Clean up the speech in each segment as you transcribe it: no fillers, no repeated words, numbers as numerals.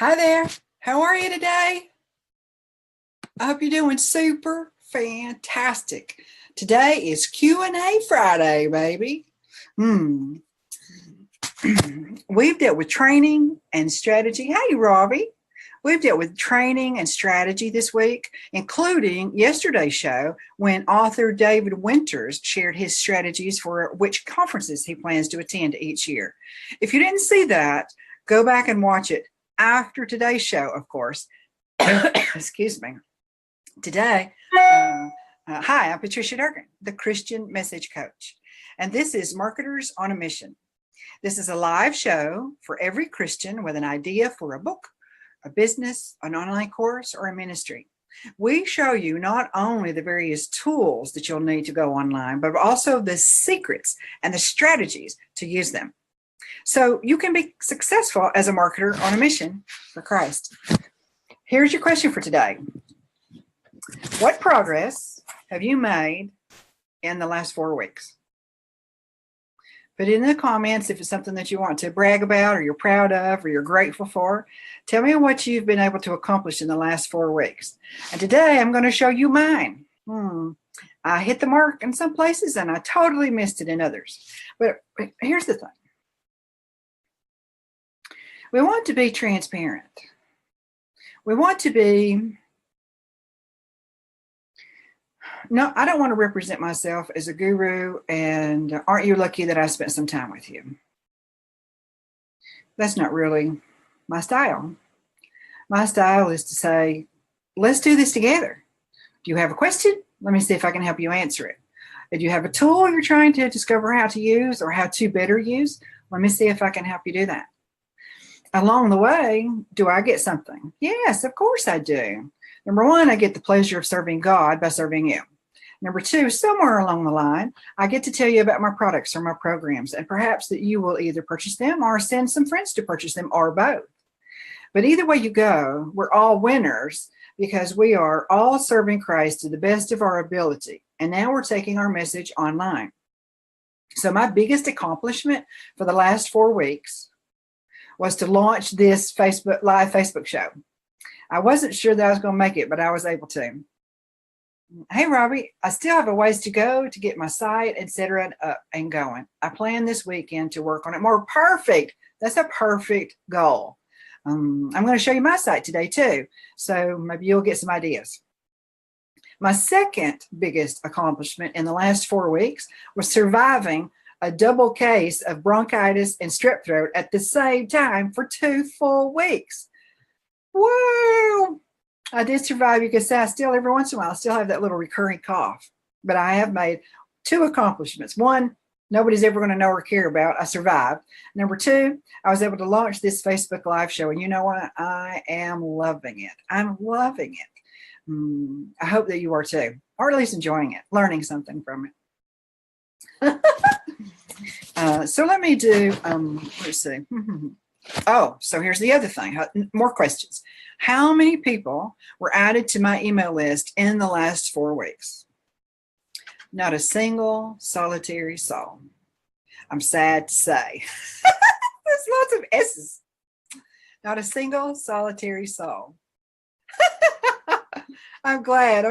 Hi there. How are you today? I hope you're doing super fantastic. Today is Q&A Friday, baby. We've dealt with training and strategy. Hey, Robbie. We've dealt with training and strategy this week, including yesterday's show when author David Winters shared his strategies for which conferences he plans to attend each year. If you didn't see that, go back and watch it after today's show, of course. Excuse me. Today, hi, I'm Patricia Durgin, the Christian Message Coach, and this is Marketers on a Mission. This is a live show for every Christian with an idea for a book, a business, an online course, or a ministry. We show you not only the various tools that you'll need to go online, but also the secrets and the strategies to use them, so you can be successful as a marketer on a mission for Christ. Here's your question for today. What progress have you made in the last 4 weeks? Put it in the comments if it's something that you want to brag about or you're proud of or you're grateful for. Tell me what you've been able to accomplish in the last 4 weeks. And today I'm going to show you mine. I hit the mark in some places and I totally missed it in others. But here's the thing. We want to be transparent. We want to be, no, I don't want to represent myself as a guru and aren't you lucky that I spent some time with you? That's not really my style. My style is to say, let's do this together. Do you have a question? Let me see if I can help you answer it. Do you have a tool you're trying to discover how to use or how to better use? Let me see if I can help you do that. Along the way, do I get something? Yes, of course I do. Number one, I get the pleasure of serving God by serving you. Number two, somewhere along the line, I get to tell you about my products or my programs, and perhaps that you will either purchase them or send some friends to purchase them or both. But either way you go, we're all winners because we are all serving Christ to the best of our ability. And now we're taking our message online. So my biggest accomplishment for the last 4 weeks was to launch this live Facebook show. I wasn't sure that I was going to make it, but I was able to. Hey, Robbie, I still have a ways to go to get my site, etc. up and going. I plan this weekend to work on it more. Perfect. That's a perfect goal. I'm going to show you my site today too, so maybe you'll get some ideas. My second biggest accomplishment in the last 4 weeks was surviving a double case of bronchitis and strep throat at the same time for 2 full weeks. Whoa! I did survive. You can say I still, every once in a while, I still have that little recurring cough. But I have made 2 accomplishments. One, nobody's ever going to know or care about. I survived. Number 2, I was able to launch this Facebook Live show. And you know what? I am loving it. I'm loving it. I hope that you are too, or at least enjoying it, learning something from it. So let me do, let's see. Oh, so here's the other thing. More questions. How many people were added to my email list in the last 4 weeks? Not a single solitary soul. I'm sad to say. There's lots of S's. Not a single solitary soul. I'm glad.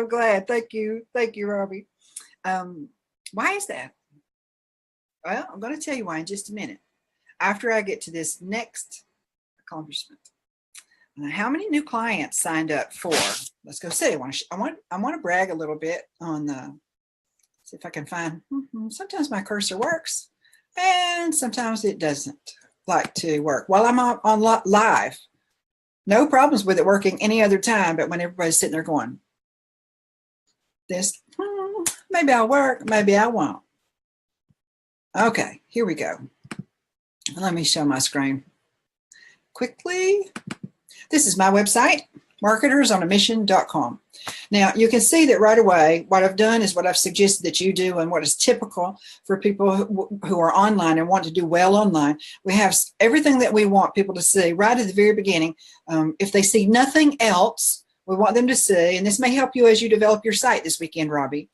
Thank you, Robbie. Why is that? Well, I'm going to tell you why in just a minute, after I get to this next accomplishment. How many new clients signed up for? Let's go see. I want to brag a little bit on the. See if I can find. Sometimes my cursor works, and sometimes it doesn't like to work while I'm on live. No problems with it working any other time, but when everybody's sitting there going, this, maybe I'll work, maybe I won't. Okay, here we go. Let me show my screen quickly. This is my website, marketersonamission.com. Now, you can see that right away, what I've done is what I've suggested that you do and what is typical for people who are online and want to do well online. We have everything that we want people to see right at the very beginning. If they see nothing else, we want them to see, and this may help you as you develop your site this weekend, Robbie.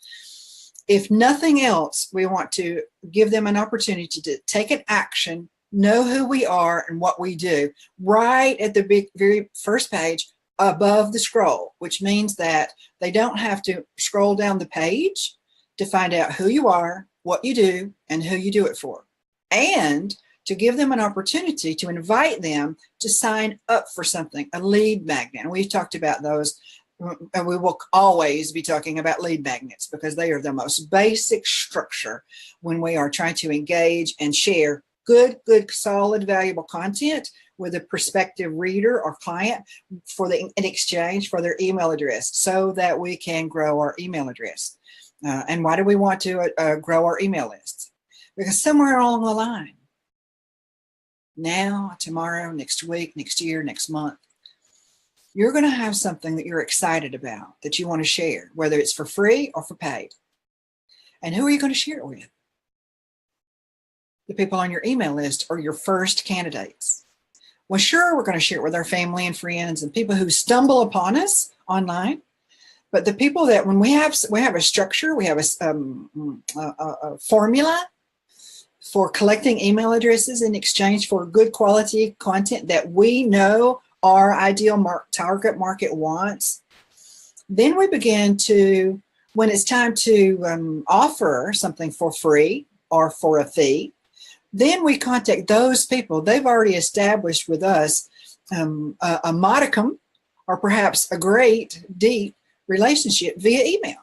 If nothing else, we want to give them an opportunity to take an action know who we are and what we do right at the very first page above the scroll, which means that they don't have to scroll down the page to find out who you are, what you do, and who you do it for. And to give them an opportunity to invite them to sign up for something, a lead magnet. And we've talked about those, and we will always be talking about lead magnets because they are the most basic structure when we are trying to engage and share good, solid, valuable content with a prospective reader or client in exchange for their email address so that we can grow our email address. And why do we want to grow our email lists? Because somewhere along the line, now, tomorrow, next week, next year, next month, you're going to have something that you're excited about that you want to share, whether it's for free or for paid. And who are you going to share it with? The people on your email list or your first candidates. Well, sure, we're going to share it with our family and friends and people who stumble upon us online. But the people that when we have a structure, we have a formula for collecting email addresses in exchange for good quality content that we know our ideal target market wants, then we begin to, when it's time to offer something for free or for a fee, then we contact those people. They've already established with us a modicum or perhaps a great, deep relationship via email.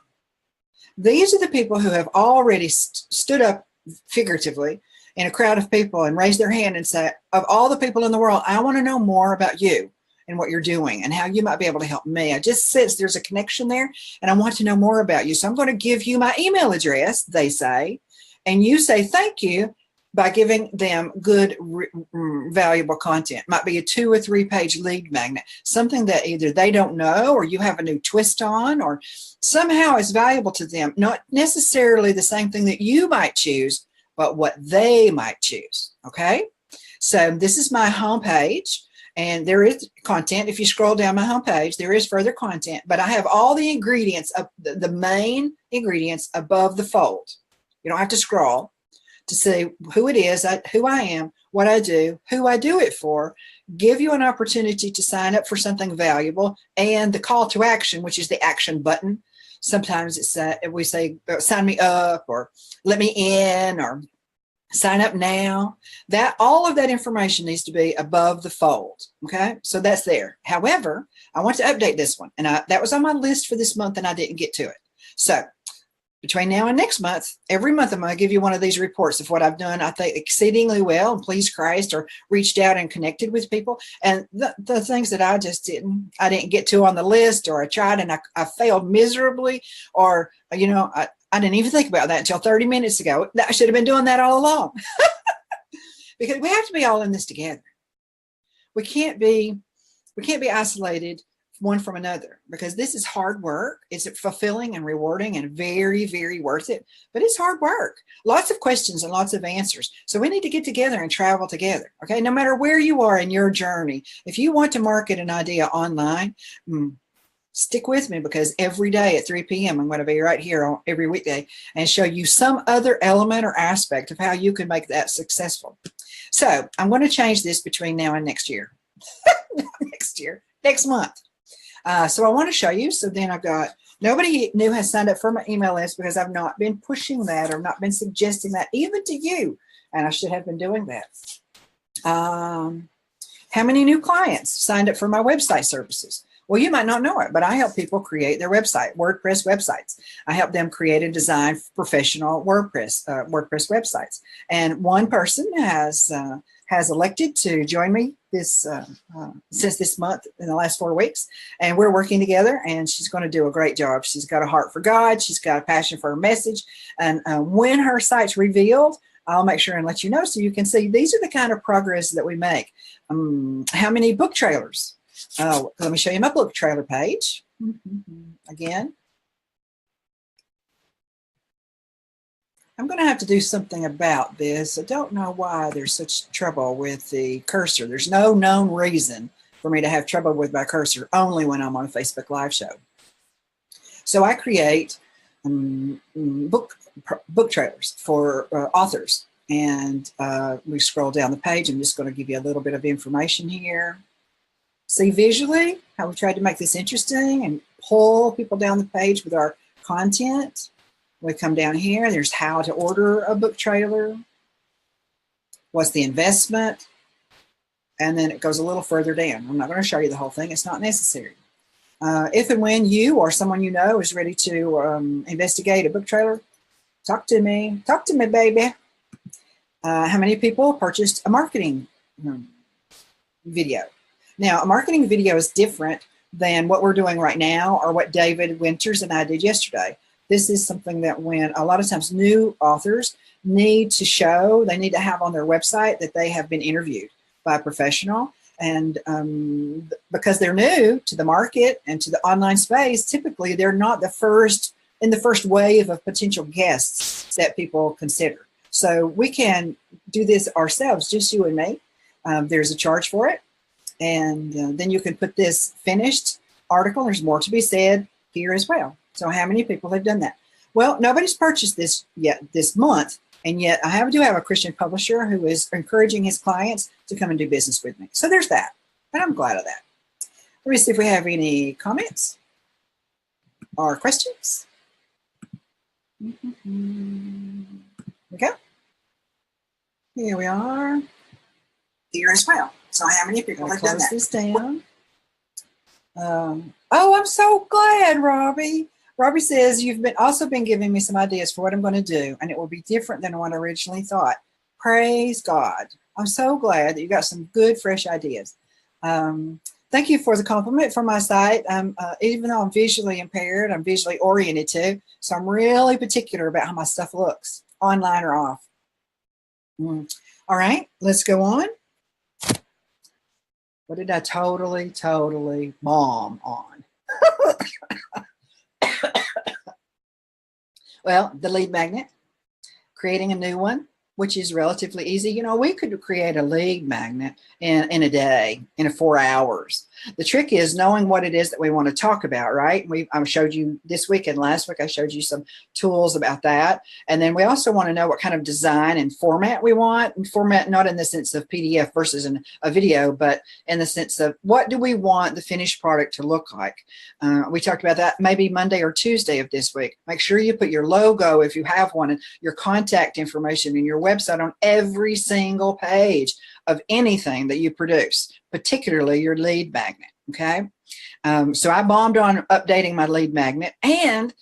These are the people who have already stood up figuratively in a crowd of people and raise their hand and say, of all the people in the world, I want to know more about you and what you're doing and how you might be able to help me. I just sense there's a connection there and I want to know more about you. So I'm going to give you my email address, they say, and you say thank you by giving them good, valuable content. Might be a 2 or 3 page lead magnet, something that either they don't know or you have a new twist on or somehow is valuable to them. Not necessarily the same thing that you might choose, but what they might choose, okay? So this is my homepage, and there is content. If you scroll down my homepage, there is further content, but I have all the ingredients, the main ingredients above the fold. You don't have to scroll to see who it is, who I am, what I do, who I do it for, give you an opportunity to sign up for something valuable, and the call to action, which is the action button. Sometimes it's we say, sign me up or let me in or sign up now. That all of that information needs to be above the fold. Okay, so that's there. However, I want to update this one, and that was on my list for this month, and I didn't get to it. So between now and next month, every month I'm going to give you one of these reports of what I've done, I think, exceedingly well and pleased Christ, or reached out and connected with people. And the things that I didn't get to on the list, or I tried and I failed miserably, or, I didn't even think about that until 30 minutes ago. I should have been doing that all along. Because we have to be all in this together. We can't be isolated one from another, because this is hard work. It's fulfilling and rewarding and very, very worth it, but it's hard work. Lots of questions and lots of answers. So we need to get together and travel together. Okay. No matter where you are in your journey, if you want to market an idea online, stick with me, because every day at 3 p.m. I'm going to be right here on every weekday and show you some other element or aspect of how you can make that successful. So I'm going to change this between now and next year. Next month. So I want to show you. So then I've got, nobody new has signed up for my email list because I've not been pushing that or not been suggesting that even to you. And I should have been doing that. How many new clients signed up for my website services? Well, you might not know it, but I help people create their website, WordPress websites. I help them create and design professional WordPress websites. And one person has elected to join me since this month in the last 4 weeks, and we're working together, and she's going to do a great job. She's got a heart for God. She's got a passion for her message. And when her site's revealed, I'll make sure and let you know so you can see these are the kind of progress that we make. How many book trailers? Let me show you my book trailer page. Again, I'm going to have to do something about this. I don't know why there's such trouble with the cursor. There's no known reason for me to have trouble with my cursor, only when I'm on a Facebook Live show. So I create book trailers for authors. And we scroll down the page. I'm just going to give you a little bit of information here. See visually how we tried to make this interesting and pull people down the page with our content. We come down here, there's how to order a book trailer. What's the investment? And then it goes a little further down. I'm not going to show you the whole thing. It's not necessary. If and when you or someone you know is ready to investigate a book trailer, talk to me. Talk to me, baby. How many people purchased a marketing video? Now, a marketing video is different than what we're doing right now or what David Winters and I did yesterday. This is something that when a lot of times new authors need to show, they need to have on their website that they have been interviewed by a professional. And because they're new to the market and to the online space, typically they're not the first wave of potential guests that people consider. So we can do this ourselves, just you and me. There's a charge for it. And then you can put this finished article. There's more to be said here as well. So how many people have done that? Well, nobody's purchased this yet this month. And yet I do have a Christian publisher who is encouraging his clients to come and do business with me. So there's that. And I'm glad of that. Let me see if we have any comments or questions. Okay. Here we are. Here as well. So how many people have done that? Close this down. Oh, I'm so glad, Robbie. Robbie says, you've also been giving me some ideas for what I'm going to do, and it will be different than what I originally thought. Praise God. I'm so glad that you got some good, fresh ideas. Thank you for the compliment from my site. Even though I'm visually impaired, I'm visually oriented too, so I'm really particular about how my stuff looks, online or off. All right, let's go on. What did I totally bomb on? Well, the lead magnet, creating a new one, which is relatively easy. You know, we could create a lead magnet in a day, in 4 hours. The trick is knowing what it is that we want to talk about, right? I showed you this week and last week, I showed you some tools about that. And then we also want to know what kind of design and format we want. And format not in the sense of PDF versus a video, but in the sense of what do we want the finished product to look like? We talked about that maybe Monday or Tuesday of this week. Make sure you put your logo, if you have one, and your contact information and your website on every single page of anything that you produce, particularly your lead magnet, okay? So I bombed on updating my lead magnet. And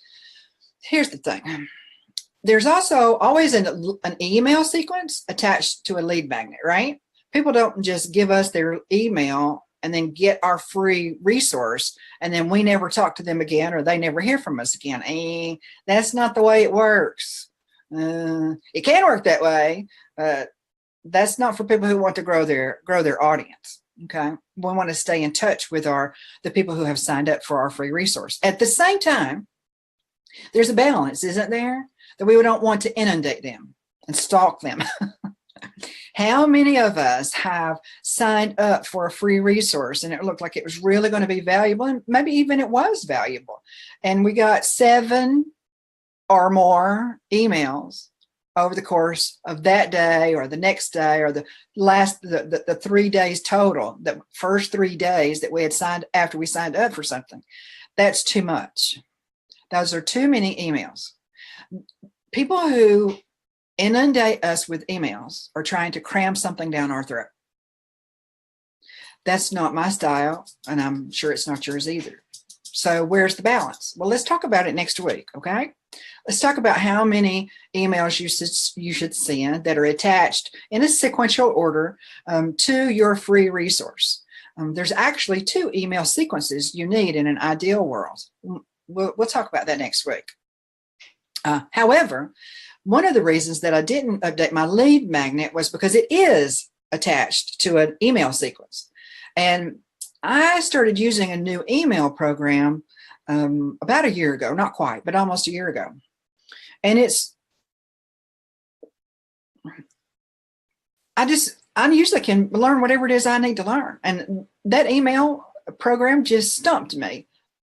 here's the thing. There's also always an email sequence attached to a lead magnet, right? People don't just give us their email and then get our free resource, and then we never talk to them again, or they never hear from us again. That's not the way it works. It can work that way, but that's not for people who want to grow their audience. Okay, we want to stay in touch with the people who have signed up for our free resource. At the same time, there's a balance, isn't there? That we don't want to inundate them and stalk them. How many of us have signed up for a free resource and it looked like it was really going to be valuable, and maybe even it was valuable, and we got 7 or more emails over the course of that day or the next day or the 3 days total, the first 3 days that we had signed after we signed up for something? That's too much. Those are too many emails. People who inundate us with emails are trying to cram something down our throat. That's not my style, and I'm sure it's not yours either. So where's the balance? Well, let's talk about it next week, okay? Let's talk about how many emails you should send that are attached in a sequential order to your free resource. There's actually 2 email sequences you need in an ideal world. We'll talk about that next week. However, one of the reasons that I didn't update my lead magnet was because it is attached to an email sequence. And I started using a new email program about a year ago, not quite, but almost a year ago. And I usually can learn whatever it is I need to learn. And that email program just stumped me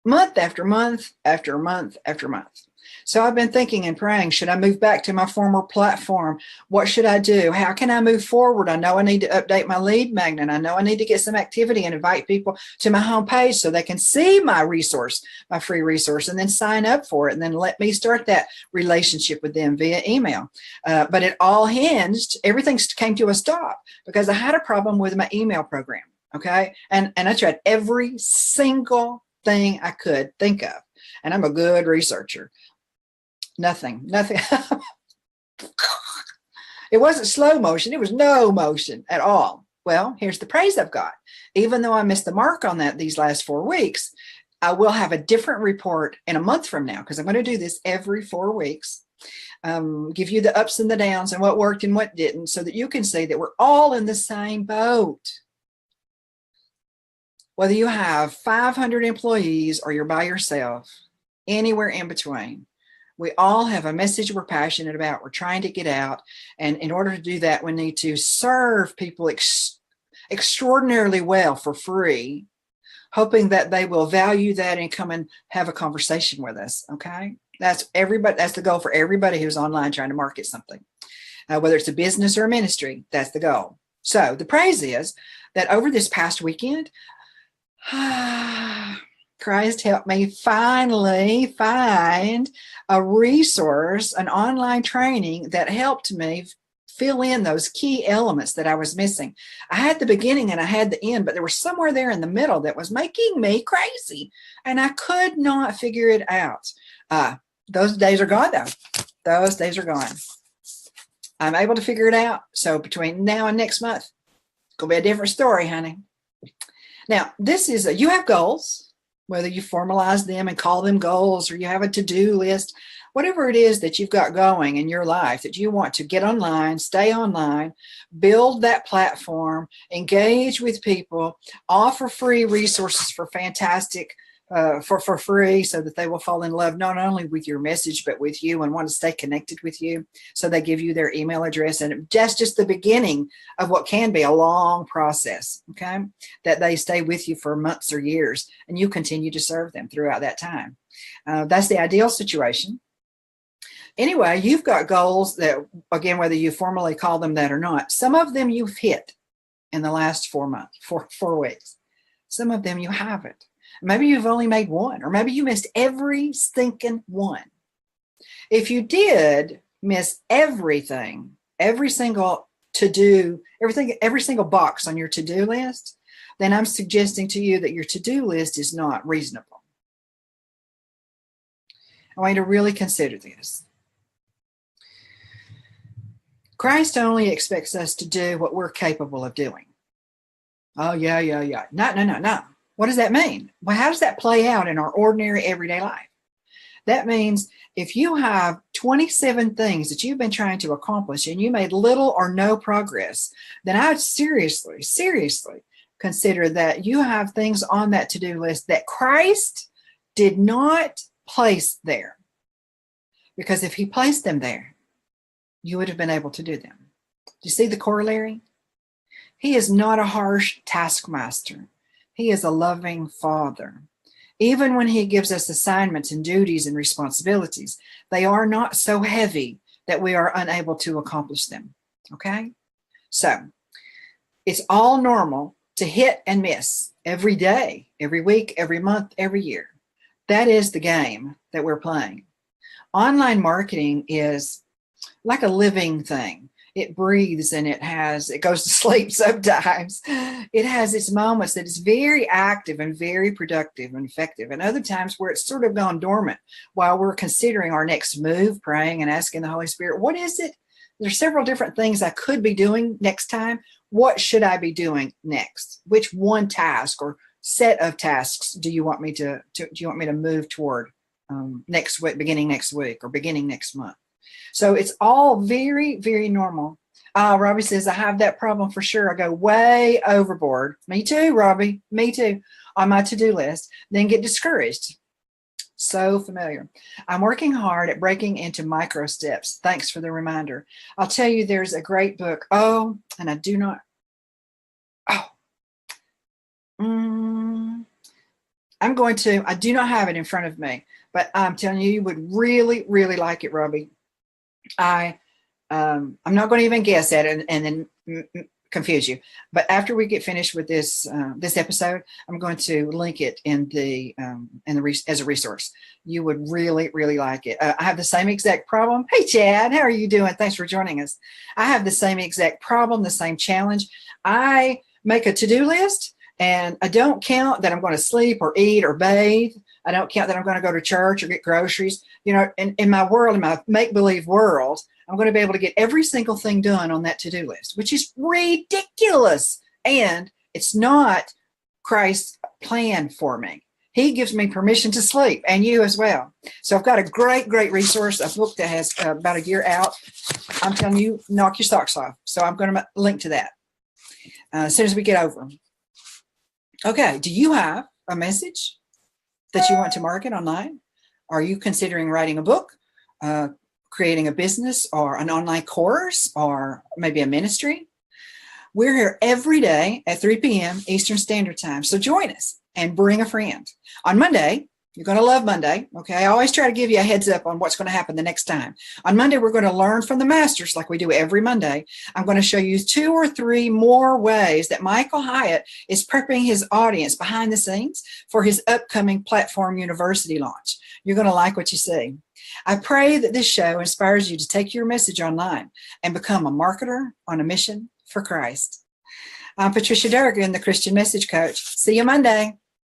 month after month after month after month. So I've been thinking and praying, should I move back to my former platform? What should I do? How can I move forward? I know I need to update my lead magnet. I know I need to get some activity and invite people to my homepage so they can see my resource, my free resource, and then sign up for it. And then let me start that relationship with them via email. But it all hinged, everything came to a stop because I had a problem with my email program. Okay. And I tried every single thing I could think of. And I'm a good researcher. Nothing. It wasn't slow motion. It was no motion at all. Well, here's the praise I've got. Even though I missed the mark on that these last 4 weeks, I will have a different report in a month from now because I'm going to do this every 4 weeks. Give you the ups and the downs and what worked and what didn't so that you can see that we're all in the same boat. Whether you have 500 employees or you're by yourself, anywhere in between, we all have a message we're passionate about. We're trying to get out. And in order to do that, we need to serve people extraordinarily well for free, hoping that they will value that and come and have a conversation with us. Okay. That's everybody. That's the goal for everybody who's online trying to market something, whether it's a business or a ministry. That's the goal. So the praise is that over this past weekend, Christ helped me finally find a resource, an online training that helped me fill in those key elements that I was missing. I had the beginning and I had the end, but there was somewhere there in the middle that was making me crazy, and I could not figure it out. Those days are gone, though. Those days are gone. I'm able to figure it out. So between now and next month, it's going to be a different story, honey. Now, you have goals, whether you formalize them and call them goals or you have a to-do list, whatever it is that you've got going in your life that you want to get online, stay online, build that platform, engage with people, offer free resources for fantastic, for free so that they will fall in love not only with your message but with you and want to stay connected with you. So they give you their email address, and that's just the beginning of what can be a long process, okay, that they stay with you for months or years and you continue to serve them throughout that time. That's the ideal situation. Anyway, you've got goals that, again, whether you formally call them that or not, some of them you've hit in the last 4 months, 4 weeks. Some of them you haven't. Maybe you've only made one, or maybe you missed every stinking one. If you did miss everything, every single to-do, every single box on your to-do list, then I'm suggesting to you that your to-do list is not reasonable. I want you to really consider this. Christ only expects us to do what we're capable of doing. Oh, yeah. No. What does that mean? Well, how does that play out in our ordinary everyday life? That means if you have 27 things that you've been trying to accomplish and you made little or no progress, then I would seriously consider that you have things on that to-do list that Christ did not place there. Because if he placed them there, you would have been able to do them. Do you see the corollary? He is not a harsh taskmaster. He is a loving Father. Even when he gives us assignments and duties and responsibilities, they are not so heavy that we are unable to accomplish them. Okay? So it's all normal to hit and miss every day, every week, every month, every year. That is the game that we're playing. Online marketing is like a living thing. It breathes and it goes to sleep sometimes. It has its moments that is very active and very productive and effective, and other times where it's sort of gone dormant while we're considering our next move, praying and asking the Holy Spirit, what is it? There's several different things I could be doing next time. What should I be doing next? Which one task or set of tasks do you want me to move toward next week, beginning next week, or beginning next month? So it's all very, very normal. Robbie says, I have that problem for sure. I go way overboard. Me too, Robbie. Me too. On my to-do list, then get discouraged. So familiar. I'm working hard at breaking into micro steps. Thanks for the reminder. I'll tell you, there's a great book. I do not have it in front of me, But I'm telling you, you would really, really like it, Robbie. I'm not going to even guess at it and then confuse you. But after we get finished with this this episode, I'm going to link it in the as a resource. You would really, really like it. I have the same exact problem. Hey, Chad, how are you doing? Thanks for joining us. I have the same exact problem, the same challenge. I make a to-do list, and I don't count that I'm going to sleep or eat or bathe. I don't count that I'm going to go to church or get groceries. You know, in my world, in my make-believe world, I'm going to be able to get every single thing done on that to-do list, which is ridiculous. And it's not Christ's plan for me. He gives me permission to sleep, and you as well. So I've got a great, great resource, a book that has about a year out. I'm telling you, knock your socks off. So I'm going to link to that as soon as we get over. Okay, do you have a message that you want to market online? Are you considering writing a book, creating a business, or an online course, or maybe a ministry? We're here every day at 3 p.m. Eastern Standard Time. So join us and bring a friend. On Monday, you're going to love Monday. Okay. I always try to give you a heads up on what's going to happen the next time. On Monday, we're going to learn from the masters like we do every Monday. I'm going to show you 2 or 3 more ways that Michael Hyatt is prepping his audience behind the scenes for his upcoming Platform University launch. You're going to like what you see. I pray that this show inspires you to take your message online and become a marketer on a mission for Christ. I'm Patricia Durgin, the Christian Message Coach. See you Monday.